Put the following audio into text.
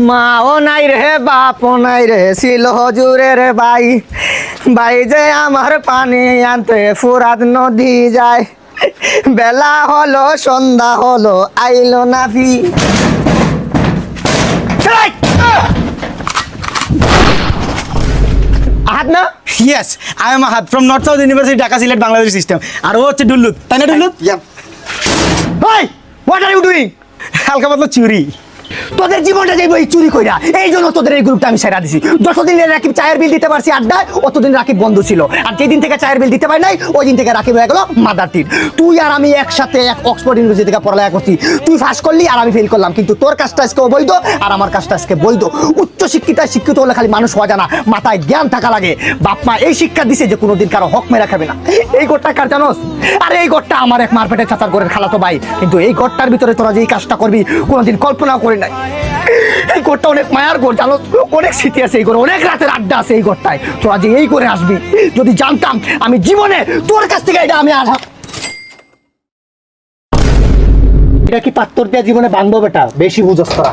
মাও নাই রে বাপও নাই রে ছিল হজুরের ভাই ভাই যে আমার পানি আনতে ফুরাত নদী যায় বেলা হলো সন্ধ্যা হলো আইলো না ফি আহাত না Yes, I am Ahad from North South University, Dhaka, Silet, Bangladesh system. আর ও হচ্ছে ডুল্লুত, তাই না ডুল্লুত? ভাই হোয়াট আর ইউ ডুইং হালকা পাতলা চুরি। তোদের জীবনটা যাইব এই চুরি কইরা এই জন্য তোদের এই গ্রুপটা আমি সেরা দিছি যতদিন রাকিব চায়ের বিল দিতে পারছি আড্ডায় অতদিন রাকিব বন্ধ ছিল আর যেদিন থেকে চায়ের বিল দিতে পারি নাই ওই দিন থেকে রাকিব হয়ে গেল মাদার তীর তুই আর আমি একসাথে এক অক্সফোর্ড ইউনিভার্সিটি থেকে পড়ালেখা করছি তুই ফাঁস করলি আর আমি ফেল করলাম কিন্তু তোর কাজটা আজকে অবৈধ আর আমার কাজটা আজকে বৈধ উচ্চ শিক্ষিত হলে খালি মানুষ হওয়া জানা মাথায় জ্ঞান থাকা লাগে বাপ মা এই শিক্ষা দিছে যে কোনোদিন কারো হক মেরা খাবে না এই ঘরটা কার জানোস আর এই ঘরটা আমার এক মারপেটে চাচার ঘরের খালাতো ভাই কিন্তু এই ঘরটার ভিতরে তোরা যে এই কাজটা করবি কোনোদিন কল্পনাও করি নাই এই ঘরটা অনেক মায়ার ঘর জানো অনেক স্মৃতি আছে এই ঘরে অনেক রাতের আড্ডা আছে এই ঘরটায় তোরা যে এই করে আসবি যদি জানতাম আমি জীবনে তোর কাছ থেকে এটা আমি আর এটা কি পাত্তর দেওয়া জীবনে বাঁধবো বেটা বেশি বুঝস তোরা